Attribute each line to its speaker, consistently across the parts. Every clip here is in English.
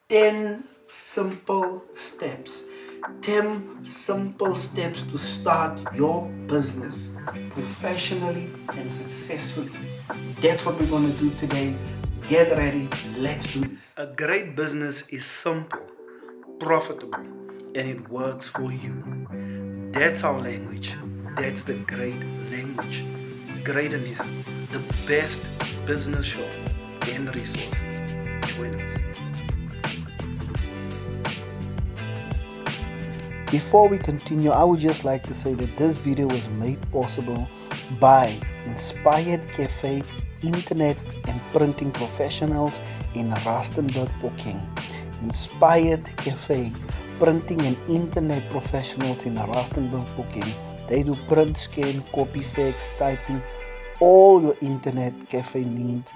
Speaker 1: 10 simple steps. 10 simple steps to start your business professionally and successfully. That's what we're going to do today. Get ready. Let's do this. A great business is simple, profitable, and it works for you. That's our language. That's the great language. Great in here. The best business show and resources. Join us. Before we continue, I would just like to say that this video was made possible by Inspired Cafe Internet and Printing Professionals in Rustenburg, Poking. Inspired Cafe Printing and Internet Professionals in Rustenburg, Poking. They do print, scan, copy, fax, typing, all your internet cafe needs.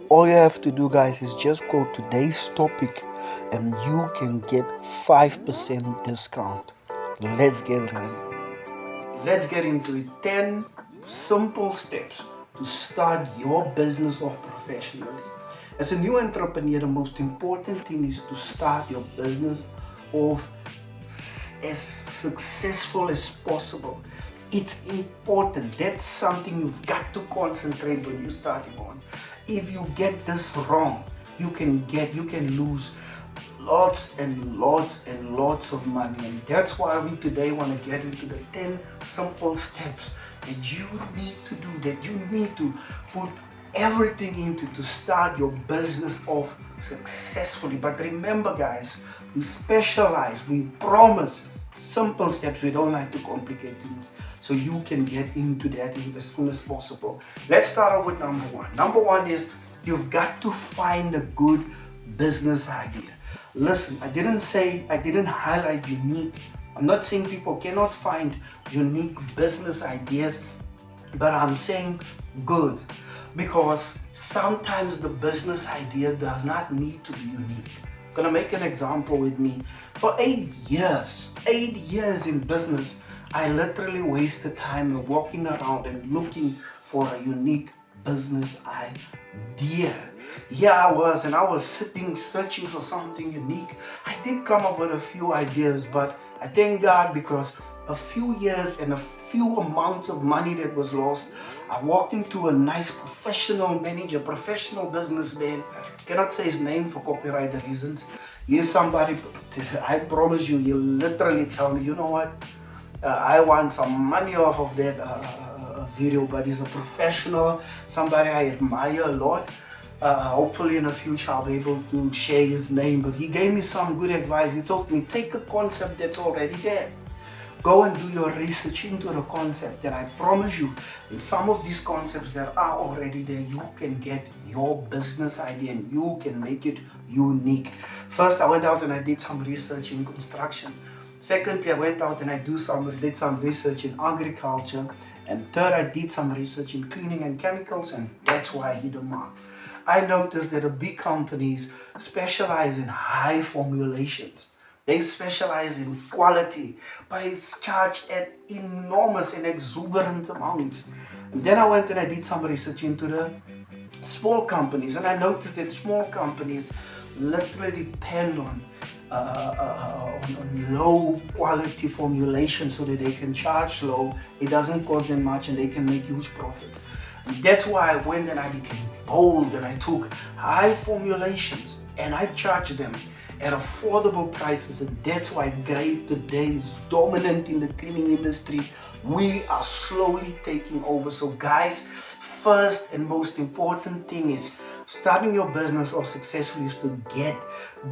Speaker 1: All you have to do, guys, is just quote today's topic and you can get 5% discount. Let's get ready. Let's get into it. 10 simple steps to start your business off professionally. As a new entrepreneur, the most important thing is to start your business off as successful as possible. It's important. That's something you've got to concentrate when you're starting on. If you get this wrong, you can lose lots and lots and lots of money. And that's why we today want to get into the 10 simple steps that you need to do, that you need to put everything into to start your business off successfully. But remember, guys, we specialize, we promise simple steps. We don't like to complicate things, so you can get into that as soon as possible. Let's start off with number one. Number one is you've got to find a good business idea. Listen, I didn't highlight unique. I'm not saying people cannot find unique business ideas, but I'm saying good, because sometimes the business idea does not need to be unique. I'm gonna make an example with me. For 8 years in business, I literally wasted time walking around and looking for a unique business idea. Here I was sitting searching for something unique. I did come up with a few ideas, but I thank God, because a few years and a few amounts of money that was lost, I walked into a nice professional manager, professional businessman. Cannot say his name for copyright reasons. He's somebody, I promise you, he'll literally tell me, you know what, I want some money off of that video. But he's a professional, somebody I admire a lot. Hopefully in the future I'll be able to share his name. But he gave me some good advice. He told me, take a concept that's already there, go and do your research into the concept, and I promise you, in some of these concepts that are already there, you can get your business idea and you can make it unique. First, I went out and I did some research in construction. Secondly, I went out and I did some research in agriculture. And third, I did some research in cleaning and chemicals, and that's why I hit the mark. I noticed that the big companies specialize in high formulations. They specialize in quality, but it's charged at enormous and exuberant amounts. And then I went and I did some research into the small companies, and I noticed that small companies literally depend on low quality formulation so that they can charge low. It doesn't cost them much and they can make huge profits. And that's why I went and I became bold, and I took high formulations and I charged them at affordable prices. And that's why Grave today is dominant in the cleaning industry. We are slowly taking over. So guys, first and most important thing is starting your business off successfully is to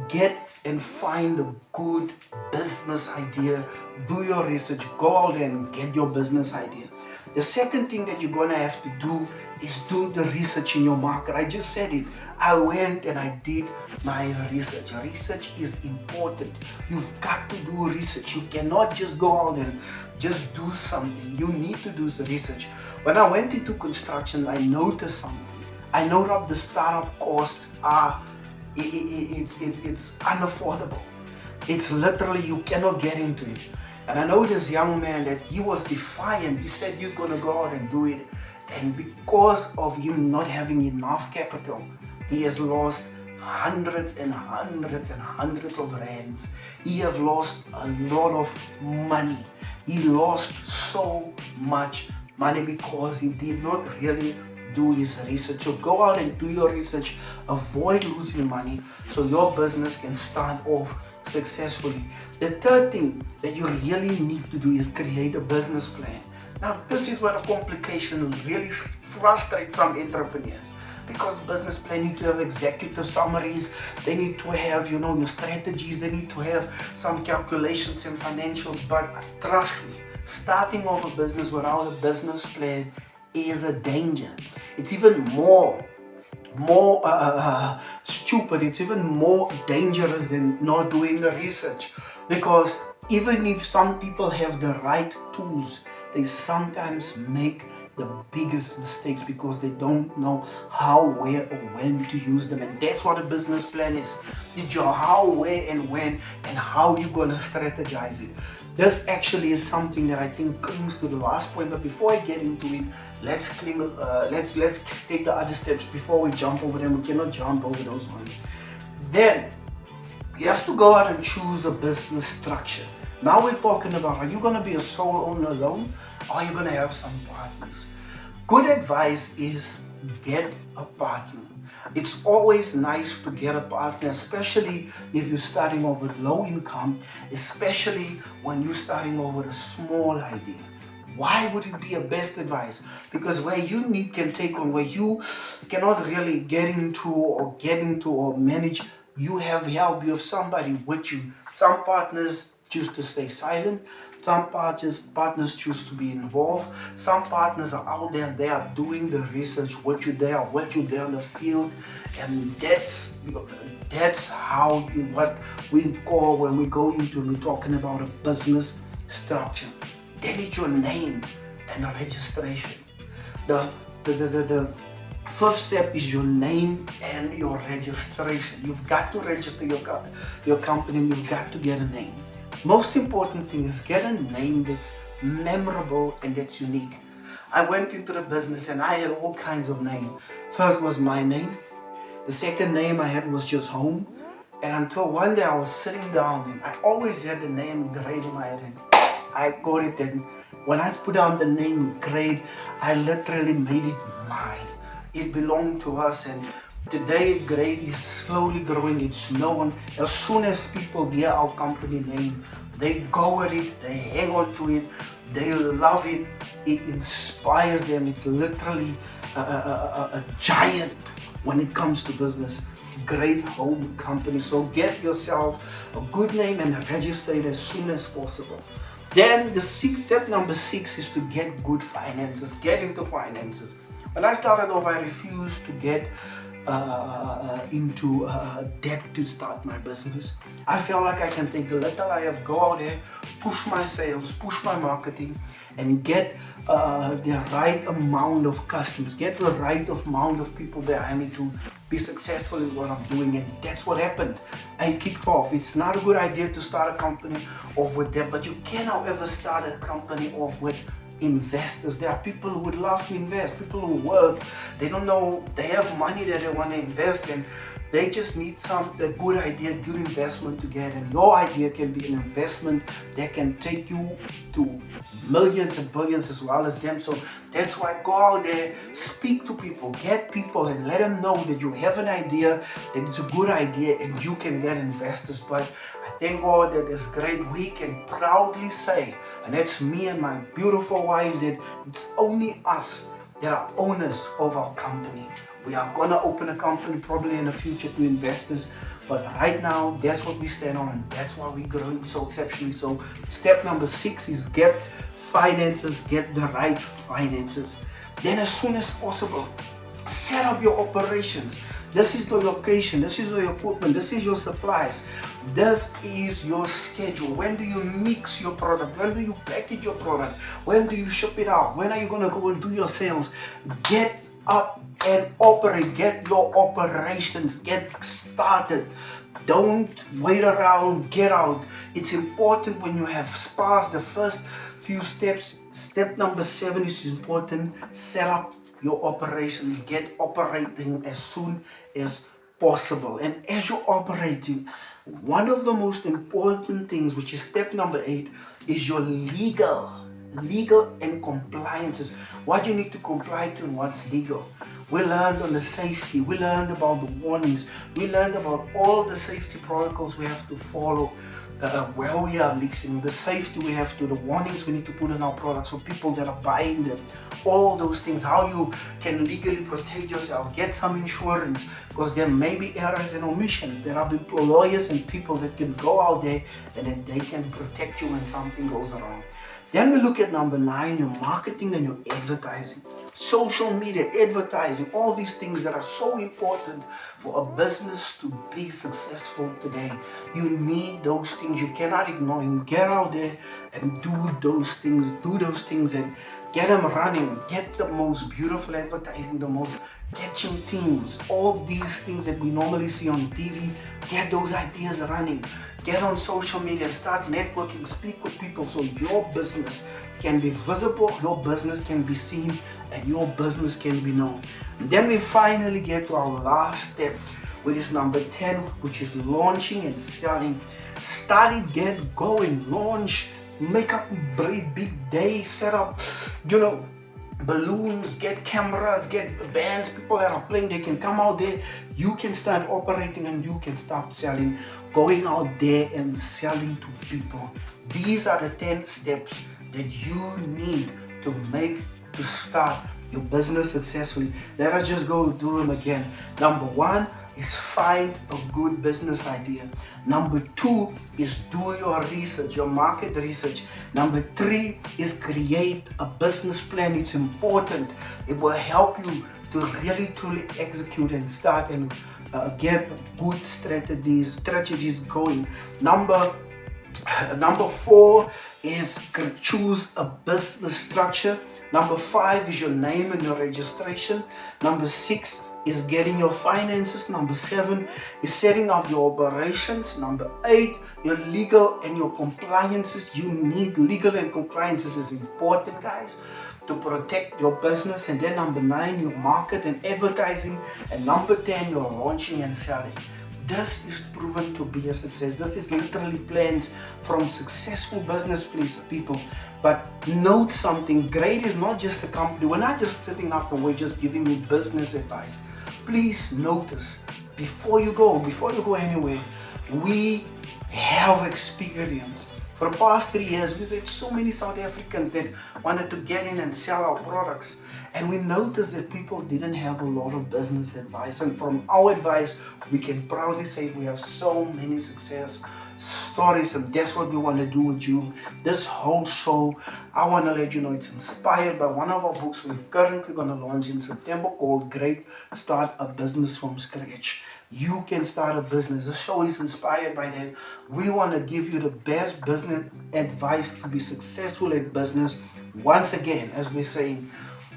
Speaker 1: get and find a good business idea. Do your research, go out there and get your business idea. The second thing that you're gonna have to do is do the research in your market. I just said it. I went and I did my research. Research is important. You've got to do research. You cannot just go out and just do something. You need to do the research. When I went into construction, I noticed something. I know that the startup costs are it's unaffordable. It's literally, you cannot get into it. And I know this young man that he was defiant. He said he's going to go out and do it. And because of him not having enough capital, he has lost hundreds and hundreds and hundreds of rands. He have lost a lot of money. He lost so much money because he did not really do his research. So go out and do your research. Avoid losing money so your business can start off successfully. The third thing that you really need to do is create a business plan. Now, this is where a complication really frustrates some entrepreneurs, because business plan need to have executive summaries, they need to have, your strategies, they need to have some calculations and financials. But trust me, starting off a business without a business plan is a danger. It's even more stupid. It's even more dangerous than not doing the research, because even if some people have the right tools, they sometimes make the biggest mistakes because they don't know how, where, or when to use them. And that's what a business plan is. It's your how, where, and when, and how you're gonna strategize it. This actually is something that I think clings to the last point. But before I get into it, let's take the other steps before we jump over them. We cannot jump over those ones. Then you have to go out and choose a business structure. Now we're talking about, are you going to be a sole owner alone, or are you going to have some partners? Good advice is get a partner. It's always nice to get a partner, especially if you're starting off with low income, especially when you're starting off with a small idea. Why would it be a best advice? Because where you can take on, where you cannot really get into or manage, you have help, you have somebody with you. Some partners choose to stay silent. Some partners choose to be involved. Some partners are out there, they are doing the research with you, they are with you there in the field. And that's how what we call, when we go into, we're talking about a business structure. Then it's your name and the registration. The first step is your name and your registration. You've got to register your company, and you've got to get a name. Most important thing is get a name that's memorable and that's unique. I went into the business and I had all kinds of names. First was my name. The second name I had was just home. And until one day I was sitting down and I always had the name Grade in my head. I got it, and when I put down the name Grade, I literally made it mine. It belonged to us, and today Grade is slowly growing. It's known. As soon as people hear our company name, they go with it, they hang on to it, they love it. It inspires them. It's literally a giant when it comes to business. Great home company. So get yourself a good name and register it as soon as possible. Then step number 6 is to get good finances. Get into finances. When I started off, I refused to get into debt to start my business. I felt like I can take the little I have, go out there, push my sales, push my marketing, and get the right amount of customers, get the right amount of people behind me to be successful in what I'm doing. And that's what happened. I kicked off. It's not a good idea to start a company off with debt, but you can, however, start a company off with investors. There are people who would love to invest, people who work, they don't know, they have money that they want to invest in, they just need a good idea, good investment to get. And your idea can be an investment that can take you to millions and billions as well as them. So that's why go out there, speak to people, get people, and let them know that you have an idea, that it's a good idea, and you can get investors. But I thank God that it's great. We can proudly say, and that's me and my beautiful wife, that it's only us that are owners of our company. We are going to open a company probably in the future to investors, but right now that's what we stand on, and that's why we're growing so exceptionally. So step number 6 is get finances, get the right finances. Then as soon as possible, set up your operations. This is the location, this is your equipment, this is your supplies, this is your schedule. When do you mix your product? When do you package your product? When do you ship it out? When are you going to go and do your sales? Get up and operate. Get your operations. Get started. Don't wait around. Get out. It's important when you have passed the first few steps. Step number 7 is important. Set up your operations. Get operating as soon as possible. And as you're operating, one of the most important things, which is step number 8, is your legal and compliances. What you need to comply to and what's legal. We learned on the safety, we learned about the warnings, we learned about all the safety protocols we have to follow where we are mixing, the safety we have to, the warnings we need to put in our products for people that are buying them, all those things, how you can legally protect yourself, get some insurance, because there may be errors and omissions. There are lawyers and people that can go out there and then they can protect you when something goes wrong. Then we look at number 9, your marketing and your advertising. Social media, advertising, all these things that are so important for a business to be successful today. You need those things. You cannot ignore them. Get out there and do those things and get them running. Get the most beautiful advertising, the most catching themes, all these things that we normally see on TV. Get those ideas running. Get on social media, start networking, speak with people so your business can be visible, your business can be seen, and your business can be known. And then we finally get to our last step, which is number 10, which is launching and selling. Start it, get going, launch, make up a big day, set up, balloons, get cameras, get bands, people that are playing, they can come out there. You can start operating and you can start selling, going out there and selling to people. These are the 10 steps that you need to make to start your business successfully. Let us just go through them again. Number 1 is find a good business idea. Number 2 is do your research, your market research. Number 3 is create a business plan. It's important. It will help you to really truly execute and start and get good strategies going. Number 4 is choose a business structure. Number 5 is your name and your registration. Number 6 is getting your finances. Number 7 is setting up your operations. Number 8, your legal and your compliances. You need legal and compliances is important, guys, to protect your business. And then number 9, your market and advertising. And number 10, your launching and selling. This is proven to be a success. This is literally plans from successful business people. But note something, great is not just a company. We're not just sitting up and we're just giving you business advice. Please notice, before you go anywhere, we have experience. For the past 3 years, we've had so many South Africans that wanted to get in and sell our products. And we noticed that people didn't have a lot of business advice. And from our advice, we can proudly say we have so many success stories, and that's what we want to do with you. This whole show, I want to let you know it's inspired by one of our books we're currently going to launch in September called Great Start a Business from Scratch. You can start a business. The show is inspired by that. We want to give you the best business advice to be successful at business. Once again, as we're saying,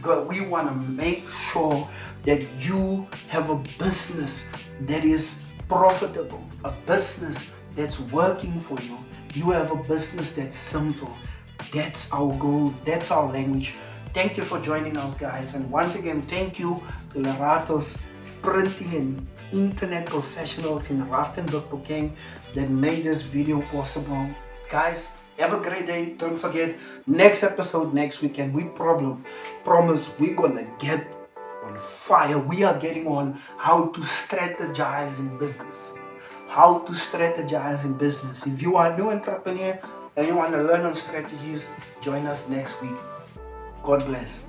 Speaker 1: God, we want to make sure that you have a business that is profitable, a business that's working for you. You have a business that's simple. That's our goal. That's our language. Thank you for joining us, guys. And once again, thank you to Leratos Printing and Internet Professionals in Rustenburg that made this video possible. Guys, have a great day. Don't forget, next episode next weekend, we promise we're gonna get on fire. We are getting on how to strategize in business. How to strategize in business. If you are a new entrepreneur and you want to learn on strategies, join us next week. God bless.